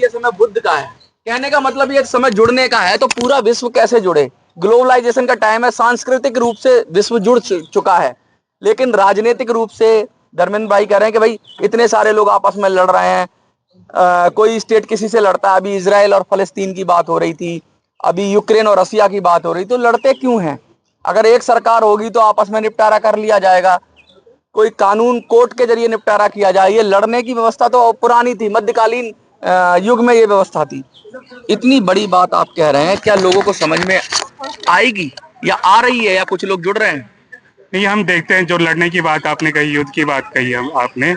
ये समय बुद्ध का है। कहने का मतलब ये समय जुड़ने का है, तो पूरा विश्व कैसे जुड़े। ग्लोबलाइजेशन का टाइम है, सांस्कृतिक रूप से विश्व जुड़ चुका है, लेकिन राजनीतिक रूप से धर्मेंद्र भाई कह रहे हैं कि भाई इतने सारे लोग आपस में लड़ रहे हैं, कोई स्टेट किसी से लड़ता है। अभी इजराइल और फलस्तीन की बात हो रही थी, अभी यूक्रेन और रसिया की बात हो रही, तो लड़ते क्यों हैं? अगर एक सरकार होगी तो आपस में निपटारा कर लिया जाएगा, कोई कानून कोर्ट के जरिए निपटारा किया जाए। ये लड़ने की व्यवस्था तो पुरानी थी, मध्यकालीन युग में ये व्यवस्था थी। इतनी बड़ी बात आप कह रहे हैं, क्या लोगों को समझ में आएगी या आ रही है, या कुछ लोग जुड़ रहे हैं? नहीं, हम देखते हैं जो लड़ने की बात आपने कही, युद्ध की बात कही आपने,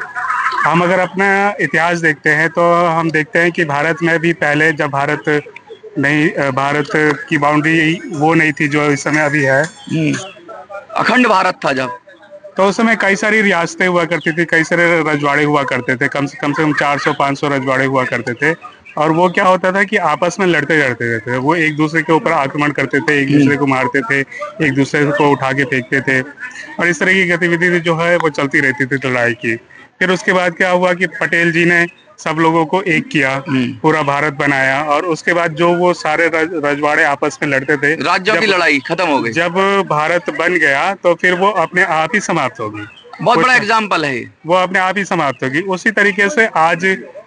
हम अगर अपना इतिहास देखते हैं तो हम देखते हैं कि भारत में भी पहले जब भारत की बाउंड्री वो नहीं थी जो इस समय अभी है, अखंड भारत था जब, तो उस समय कई सारी रियासतें हुआ करती थी, कई सारे रजवाड़े हुआ करते थे, कम से कम 400-500 रजवाड़े हुआ करते थे। और वो क्या होता था कि आपस में लड़ते रहते थे, वो एक दूसरे के ऊपर आक्रमण करते थे, एक दूसरे को मारते थे, एक दूसरे को उठा के फेंकते थे, और इस तरह की गतिविधि जो है वो चलती रहती थी लड़ाई की। फिर उसके बाद क्या हुआ कि पटेल जी ने सब लोगों को एक किया, पूरा भारत बनाया, और उसके बाद जो वो सारे रजवाड़े आपस में लड़ते थे, राज्यों की लड़ाई खत्म हो गई। जब भारत बन गया तो फिर वो अपने आप ही समाप्त होगी। बहुत बड़ा एग्जाम्पल है, वो अपने आप ही समाप्त होगी। उसी तरीके से आज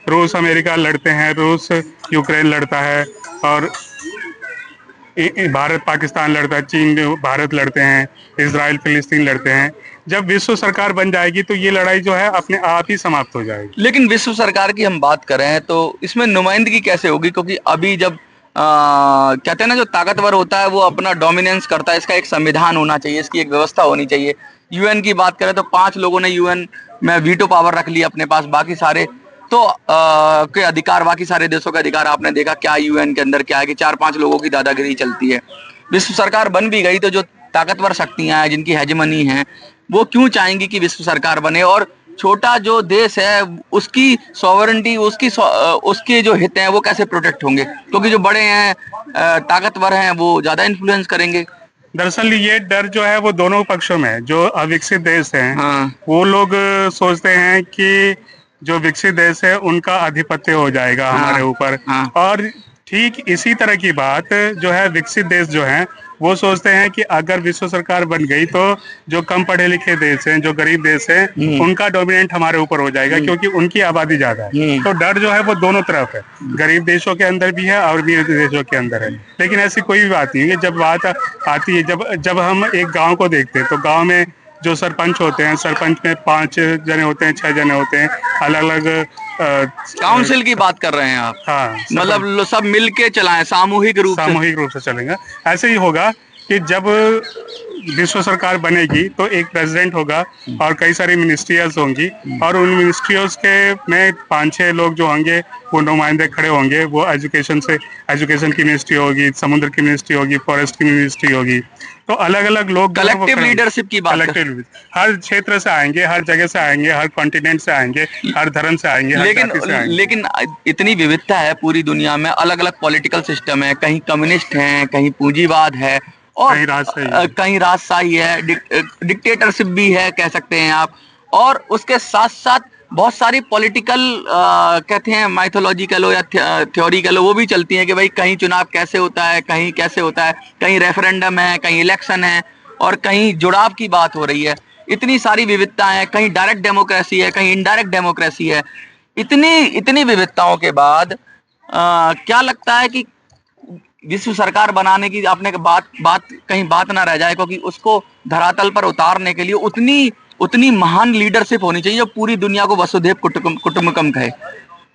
रूस अमेरिका लड़ते हैं, रूस यूक्रेन लड़ता है, और भारत पाकिस्तान लड़ता है, चीन भारत लड़ते हैं, इजराइल फिलिस्तीन लड़ते हैं। जब विश्व सरकार बन जाएगी तो ये लड़ाई जो है अपने आप ही समाप्त हो जाएगी। लेकिन विश्व सरकार की हम बात करें तो इसमें नुमाइंदगी कैसे होगी? क्योंकि अभी जब कहते हैं ना, जो ताकतवर होता है वो अपना डोमिनेंस करता है। इसका एक संविधान होना चाहिए, इसकी एक व्यवस्था होनी चाहिए। यूएन की बात करें तो 5 लोगों ने यूएन में वीटो पावर रख लिया अपने पास, बाकी सारे तो के अधिकार, बाकी सारे देशों के अधिकार आपने देखा क्या यूएन के अंदर क्या है कि 4-5 लोगों की दादागिरी चलती है। विश्व सरकार बन भी गई तो जो ताकतवर शक्तियां हैं, जिनकी हेजेमनी है, वो क्यों चाहेंगी कि विश्व सरकार बने, और छोटा जो देश है उसकी सॉवरेंटी, उसके जो हित हैं वो कैसे प्रोटेक्ट होंगे? क्योंकि जो बड़े हैं, ताकतवर हैं, वो ज्यादा इन्फ्लुएंस करेंगे। दरअसल ये डर जो है वो दोनों पक्षों में है। जो अविकसित देश हैं, हाँ। वो लोग सोचते हैं कि जो विकसित देश है उनका आधिपत्य हो जाएगा हमारे ऊपर, और ठीक इसी तरह की बात जो है विकसित देश जो हैं वो सोचते हैं कि अगर विश्व सरकार बन गई तो जो कम पढ़े लिखे देश हैं, जो गरीब देश हैं, उनका डोमिनेंट हमारे ऊपर हो जाएगा, क्योंकि उनकी आबादी ज्यादा है। तो डर जो है वो दोनों तरफ है, गरीब देशों के अंदर भी है और अमीर देशों के अंदर है। लेकिन ऐसी कोई भी बात नहीं है। जब बात आती है, जब हम एक गाँव को देखते हैं तो गाँव में जो सरपंच होते हैं, सरपंच में 5 जने होते हैं, 6 जने होते हैं, अलग अलग काउंसिल की बात कर रहे हैं आप? हाँ, मतलब सब मिलके चलाएं, सामूहिक रूप से चलेंगे। ऐसे ही होगा कि जब विश्व सरकार बनेगी तो एक प्रेसिडेंट होगा और कई सारी मिनिस्ट्रियल्स होंगी, और उन मिनिस्ट्रियल्स के में 5-6 लोग जो होंगे वो नुमाइंदे खड़े होंगे। वो एजुकेशन की मिनिस्ट्री होगी, समुद्र की मिनिस्ट्री होगी, फॉरेस्ट की मिनिस्ट्री होगी। तो अलग अलग लोग कलेक्टिव लीडरशिप की बात हर क्षेत्र से आएंगे, हर जगह से आएंगे, हर कॉन्टिनेंट से आएंगे, हर धर्म से आएंगे, हर जाति से आएंगे। लेकिन इतनी विविधता है पूरी दुनिया में, अलग अलग पॉलिटिकल सिस्टम है, कहीं कम्युनिस्ट हैं, कहीं पूंजीवाद है, और कहीं राजशाही है, डिक्टेटरशिप भी है कह सकते हैं आप। और उसके साथ साथ बहुत सारी पॉलिटिकल कहते हैं माइथोलॉजी कह लो या थ्योरी कह लो, वो भी चलती है कि भाई कहीं चुनाव कैसे होता है, कहीं कैसे होता है, कहीं रेफरेंडम है, कहीं इलेक्शन है, और कहीं जुड़ाव की बात हो रही है। इतनी सारी विविधताएं हैं, कहीं डायरेक्ट डेमोक्रेसी है, कहीं इनडायरेक्ट डेमोक्रेसी है। इतनी विविधताओं के बाद क्या लगता है कि विश्व सरकार बनाने की आपने कहीं बात ना रह जाए, क्योंकि उसको धरातल पर उतारने के लिए उतनी महान लीडरशिप होनी चाहिए जो पूरी दुनिया को वसुधैव कुटुंबकम कहे।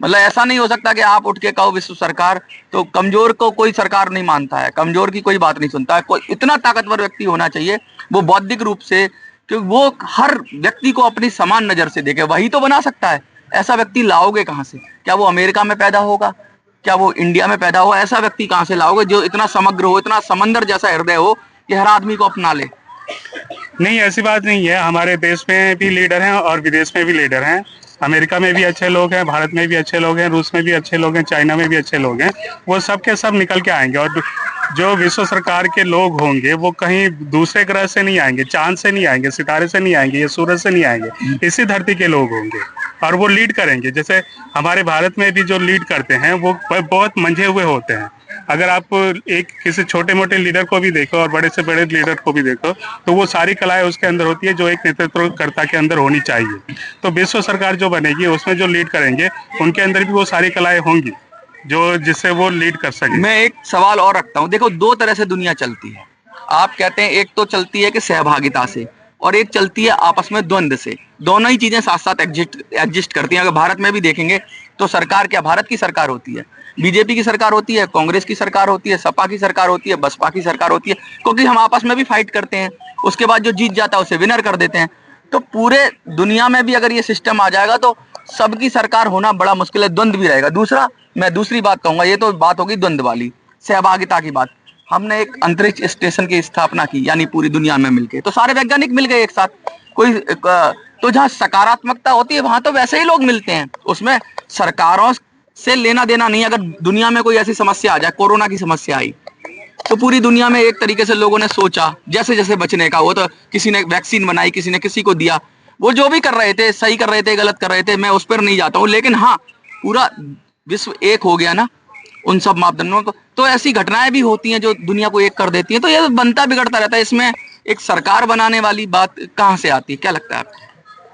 मतलब ऐसा नहीं हो सकता कि आप उठ के कहो विश्व सरकार, तो कमजोर को कोई सरकार नहीं मानता है, कमजोर की कोई बात नहीं सुनता है। कोई इतना ताकतवर व्यक्ति होना चाहिए, वो बौद्धिक रूप से, क्योंकि वो हर व्यक्ति को अपनी समान नजर से देखे, वही तो बना सकता है। ऐसा व्यक्ति लाओगे कहाँ से? क्या वो अमेरिका में पैदा होगा? क्या वो इंडिया में पैदा हो? ऐसा व्यक्ति कहाँ से लाओगे जो इतना समग्र हो, इतना समंदर जैसा हृदय हो कि हर आदमी को अपना ले? नहीं, ऐसी बात नहीं है। हमारे देश में भी लीडर हैं और विदेश में भी लीडर हैं। अमेरिका में भी अच्छे लोग हैं, भारत में भी अच्छे लोग हैं, रूस में भी अच्छे लोग हैं, चाइना में भी अच्छे लोग हैं। वो सब के सब निकल के आएंगे, और जो विश्व सरकार के लोग होंगे वो कहीं दूसरे ग्रह से नहीं आएंगे, चांद से नहीं आएंगे, सितारे से नहीं आएंगे, ये सूरज से नहीं आएंगे, इसी धरती के लोग होंगे। और वो लीड करेंगे। जैसे हमारे भारत में भी जो लीड करते हैं वो बहुत मंझे हुए होते हैं। अगर आप एक किसी छोटे मोटे लीडर को भी देखो और बड़े से बड़े लीडर को भी देखो तो वो सारी कलाएं उसके अंदर होती है जो एक नेतृत्वकर्ता के अंदर होनी चाहिए। तो विश्व सरकार जो बनेगी उसमें जो लीड करेंगे उनके अंदर भी वो सारी कलाएं होंगी जो जिससे वो लीड कर सके। मैं एक सवाल और रखता हूँ। देखो, दो तरह से दुनिया चलती है। आप कहते हैं एक तो चलती है कि सहभागिता से, और एक चलती है आपस में द्वंद्व से। दोनों ही चीजें साथ साथ एग्जिस्ट करती हैं। अगर भारत में भी देखेंगे तो सरकार क्या भारत की सरकार होती है, बीजेपी की सरकार होती है, कांग्रेस की सरकार होती है, सपा की सरकार होती है, बसपा की सरकार होती है, क्योंकि हम आपस में भी फाइट करते हैं। उसके बाद जो जीत जाता है उसे विनर कर देते हैं। तो पूरे दुनिया में भी अगर ये सिस्टम आ जाएगा तो सबकी सरकार होना बड़ा मुश्किल है, द्वंद्व भी रहेगा। दूसरा, मैं दूसरी बात कहूंगा, ये तो बात होगी द्वंद्व वाली, सहभागिता की बात। हमने एक अंतरिक्ष स्टेशन की स्थापना की, यानी पूरी दुनिया में मिलके, तो सारे वैज्ञानिक मिल गए एक साथ। तो जहाँ सकारात्मकता होती है वहां तो वैसे ही लोग मिलते हैं, उसमें सरकारों से लेना देना नहीं। अगर दुनिया में कोई ऐसी समस्या आ जाए, कोरोना की समस्या आई, तो पूरी दुनिया में एक तरीके से लोगों ने सोचा जैसे जैसे बचने का। वो तो किसी ने वैक्सीन बनाई, किसी ने किसी को दिया, वो जो भी कर रहे थे, सही कर रहे थे, गलत कर रहे थे, मैं उस पर नहीं जाता हूँ। लेकिन हाँ, पूरा विश्व एक हो गया ना उन सब मापदंडों को। तो ऐसी घटनाएं भी होती हैं जो दुनिया को एक कर देती हैं। तो ये बनता बिगड़ता रहता है। इसमें एक सरकार बनाने वाली बात कहाँ से आती है, क्या लगता है आपको?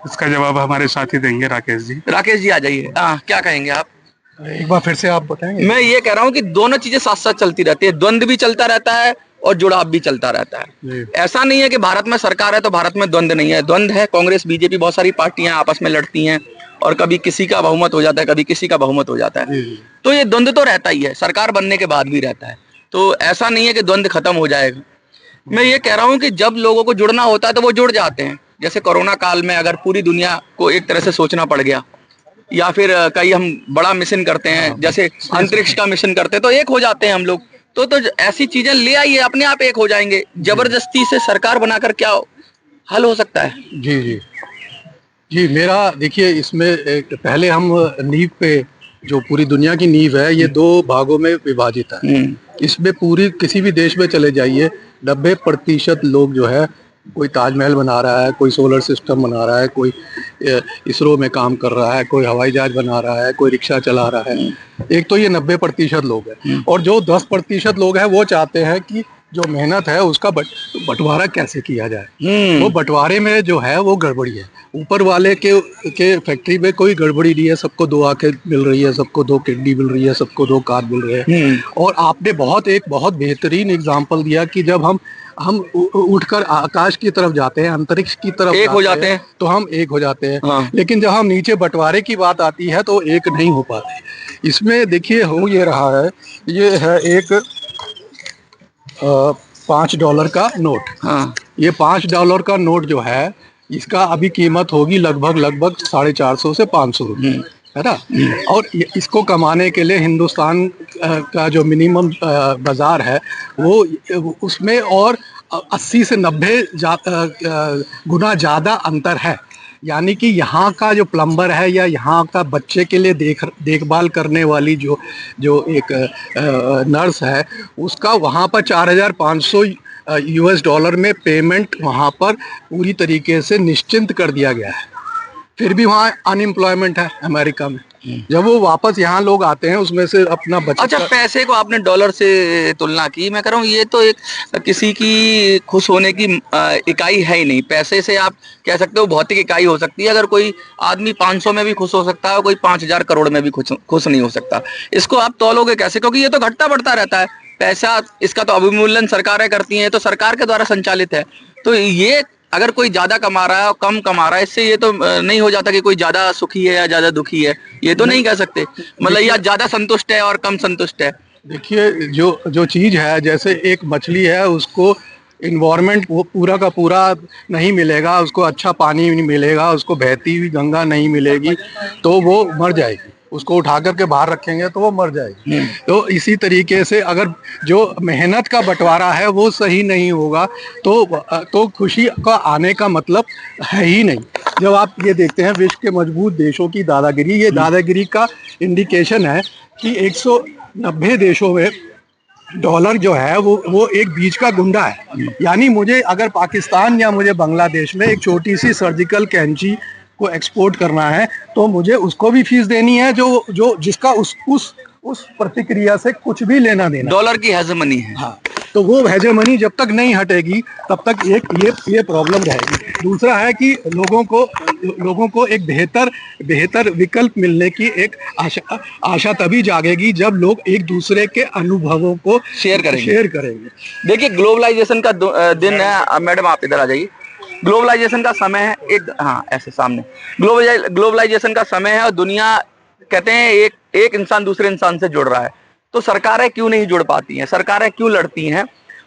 इसका जवाब हमारे साथी देंगे, राकेश जी। राकेश जी आ जाइए। क्या कहेंगे आप? एक बार फिर से आप बताएंगे। मैं ये कह रहा हूँ कि दोनों चीजें साथ साथ चलती रहती है, द्वंद्व भी चलता रहता है और जुड़ाव भी चलता रहता है। ऐसा नहीं है कि भारत में सरकार है तो भारत में द्वंद्व नहीं है, द्वंद्व है। कांग्रेस, बीजेपी, बहुत सारी पार्टियां आपस में लड़ती हैं और कभी किसी का बहुमत हो जाता है, कभी किसी का बहुमत हो जाता है। तो ये द्वंद्व तो रहता ही है, सरकार बनने के बाद भी रहता है। तो ऐसा नहीं है कि द्वंद्व खत्म हो जाएगा। मैं ये कह रहा हूँ कि जब लोगों को जुड़ना होता है तो वो जुड़ जाते हैं। जैसे कोरोना काल में अगर पूरी दुनिया को एक तरह से सोचना पड़ गया, या फिर कहीं हम बड़ा मिशन करते हैं, जैसे अंतरिक्ष का मिशन करते हैं, तो एक हो जाते हैं हम लोग। तो ऐसी चीजें ले आइए, अपने आप एक हो जाएंगे। जबरदस्ती से सरकार बनाकर क्या हल हो सकता है? जी जी जी, मेरा देखिए इसमें पहले हम नींव पे, जो पूरी दुनिया की नींव है, ये दो भागों में विभाजित है। इसमें पूरी किसी भी देश में चले जाइए, 90% लोग जो है, कोई ताजमहल बना रहा है, कोई सोलर सिस्टम बना रहा है, कोई इसरो में काम कर रहा है, कोई हवाई जहाज बना रहा है, कोई रिक्शा चला रहा है। एक तो ये 90% लोग हैं। और जो 10% लोग हैं वो चाहते हैं कि जो मेहनत है उसका बंटवारा कैसे किया जाए। वो बंटवारे में जो है वो गड़बड़ी है। ऊपर वाले के फैक्ट्री में कोई गड़बड़ी नहीं है, सबको 2 आंखें मिल रही है, सबको 2 किडनी मिल रही है, सबको 2 कान मिल रहे हैं। और आपने एक बहुत बेहतरीन एग्जाम्पल दिया कि जब हम उठकर आकाश की तरफ जाते हैं, अंतरिक्ष की तरफ एक हो जाते हैं, तो हम एक हो जाते हैं। हाँ। लेकिन जब हम नीचे बंटवारे की बात आती है तो एक नहीं हो पाते। इसमें देखिए हो ये रहा है, ये है एक $5 का नोट। हाँ। ये $5 का नोट जो है, इसका अभी कीमत होगी लगभग 450 से 500 रुपये, है ना। और इसको कमाने के लिए हिंदुस्तान का जो मिनिमम बाजार है वो उसमें और 80 से 90 गुना ज़्यादा अंतर है। यानी कि यहाँ का जो प्लम्बर है या यहाँ का बच्चे के लिए देखभाल करने वाली जो एक नर्स है, उसका वहाँ पर $4500 में पेमेंट वहाँ पर पूरी तरीके से निश्चिंत कर दिया गया है। फिर भी वहाँ अनएम्प्लॉयमेंट है अमेरिका में। जब वो वापस यहाँ लोग आते हैं उसमें से अपना बचत। अच्छा, पैसे को आपने डॉलर से तुलना की, मैं कह रहा हूँ ये तो एक किसी की खुश होने की इकाई है ही नहीं। पैसे से आप कह सकते हो भौतिक इकाई हो सकती है। अगर कोई आदमी 500 में भी खुश हो सकता है, कोई 5000 करोड़ में भी खुश नहीं हो सकता। इसको आप तौलोगे कैसे? क्योंकि ये तो घटता बढ़ता रहता है पैसा। इसका तो अवमूल्यन सरकारें करती हैं, तो सरकार के द्वारा संचालित है। तो ये अगर कोई ज्यादा कमा रहा है और कम कमा रहा है, इससे ये तो नहीं हो जाता कि कोई ज्यादा सुखी है या ज्यादा दुखी है। ये तो नहीं कह सकते, मतलब या ज्यादा संतुष्ट है और कम संतुष्ट है। देखिए जो चीज है, जैसे एक मछली है, उसको इन्वायरमेंट वो पूरा का पूरा नहीं मिलेगा, उसको अच्छा पानी नहीं मिलेगा, उसको बहती हुई गंगा नहीं मिलेगी, तो वो मर जाएगी। उसको उठा करके बाहर रखेंगे तो वो मर जाएगी। तो इसी तरीके से अगर जो मेहनत का बंटवारा है वो सही नहीं होगा तो खुशी का आने का मतलब है ही नहीं। जब आप ये देखते हैं विश्व के मजबूत देशों की दादागिरी, ये दादागिरी का इंडिकेशन है कि 190 देशों में डॉलर जो है वो एक बीच का गुंडा है। यानी मुझे अगर पाकिस्तान या मुझे बांग्लादेश में एक छोटी सी सर्जिकल कैंची को एक्सपोर्ट करना है तो मुझे उसको भी फीस देनी है जो जो जिसका उस प्रतिक्रिया से कुछ भी लेना देना। डॉलर की हेजेमनी है। हाँ, तो वो हेजेमनी जब तक नहीं हटेगी तब तक ये प्रॉब्लम रहेगी। दूसरा है कि लोगों को एक बेहतर विकल्प मिलने की एक आशा तभी जागेगी जब लोग एक दूसरे के अनुभवों को शेयर करेंगे। देखिए, ग्लोबलाइजेशन का दिन है। मैडम आप इधर आ जाइए। ग्लोबलाइजेशन का समय है, एक हाँ ऐसे सामने। ग्लोबलाइजेशन का समय है और दुनिया कहते हैं एक इंसान दूसरे इंसान से जुड़ रहा है। तो सरकारें क्यों नहीं जुड़ पाती हैं, सरकारें क्यों लड़ती हैं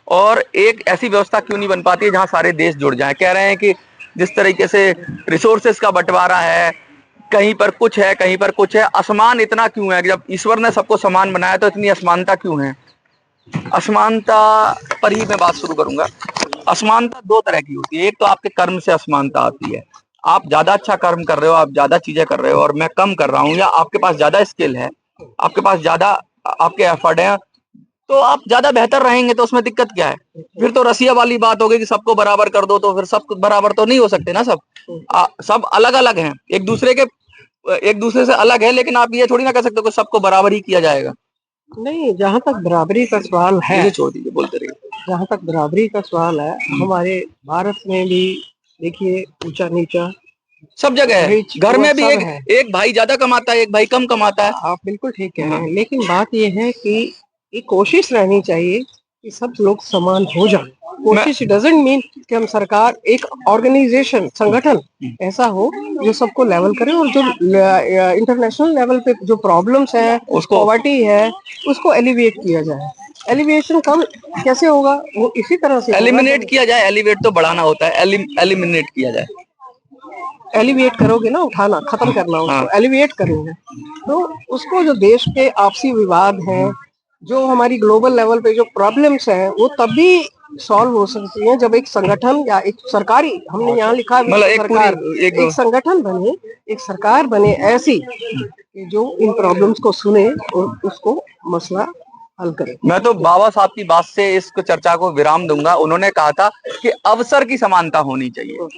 और एक ऐसी व्यवस्था क्यों नहीं बन पाती है जहां सारे देश जुड़ जाएं। कह रहे हैं कि जिस तरीके से रिसोर्सेस का बंटवारा है, कहीं पर कुछ है कहीं पर कुछ है। असमान इतना क्यों है? जब ईश्वर ने सबको समान बनाया तो इतनी असमानता क्यों है? असमानता पर ही मैं बात शुरू करूंगा। असमानता दो तरह की होती है। एक तो आपके कर्म से असमानता आती है, आप ज्यादा अच्छा कर्म कर रहे हो, आप ज्यादा चीजें कर रहे हो और मैं कम कर रहा हूँ, या आपके पास ज्यादा स्किल है, आपके पास ज्यादा आपके एफर्ट है, तो आप ज्यादा बेहतर रहेंगे। तो उसमें दिक्कत क्या है? फिर तो रसिया वाली बात होगी कि सबको बराबर कर दो, तो फिर सब बराबर तो नहीं हो सकते ना। सब अलग अलग हैं, एक दूसरे से अलग है, लेकिन आप ये थोड़ी ना कह सकते कि सबको बराबर ही किया जाएगा। नहीं, जहाँ तक बराबरी का सवाल है, छोड़ दीजिए, बोलते रहिए। जहाँ तक बराबरी का सवाल है, हमारे भारत में भी देखिए ऊंचा नीचा सब जगह है। घर में भी एक भाई ज्यादा कमाता है, एक भाई कम कमाता है। आप बिल्कुल ठीक कह रहे हैं, लेकिन बात यह है कि एक कोशिश रहनी चाहिए कि सब लोग समान हो जाए। कोशिश डजंट मीन कि हम सरकार एक ऑर्गेनाइजेशन संगठन ऐसा हो जो सबको लेवल करे और जो इंटरनेशनल लेवल पे जो प्रॉब्लम्स है, पॉवर्टी है, उसको एलिविएट किया जाए। एलिविएशन कम कैसे होगा? वो इसी तरह से एलिमिनेट किया जाए। एलिवेट तो बढ़ाना होता है, एलिमिनेट किया जाए। एलिविएट करोगे ना, उठाना, खत्म करना, उसको एलिविएट करेंगे तो उसको जो देश के आपसी विवाद हैं, जो हमारी ग्लोबल लेवल पे जो प्रॉब्लम्स हैं, वो तभी सॉल्व हो सकती हैं जब एक संगठन या एक सरकारी, हमने यहाँ लिखा एक संगठन बने, एक सरकार बने ऐसी कि जो इन प्रॉब्लम्स को सुने और उसको मसला हल करे। मैं तो बाबा साहब की बात से इस चर्चा को विराम दूंगा। उन्होंने कहा था कि अवसर की समानता होनी चाहिए,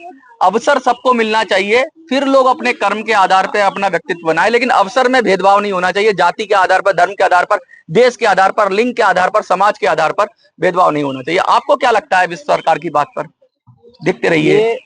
अवसर सबको मिलना चाहिए, फिर लोग अपने कर्म के आधार पर अपना व्यक्तित्व बनाए, लेकिन अवसर में भेदभाव नहीं होना चाहिए। जाति के आधार पर, धर्म के आधार पर, देश के आधार पर, लिंग के आधार पर, समाज के आधार पर भेदभाव नहीं होना चाहिए। आपको क्या लगता है विश्व सरकार की बात पर? देखते रहिए।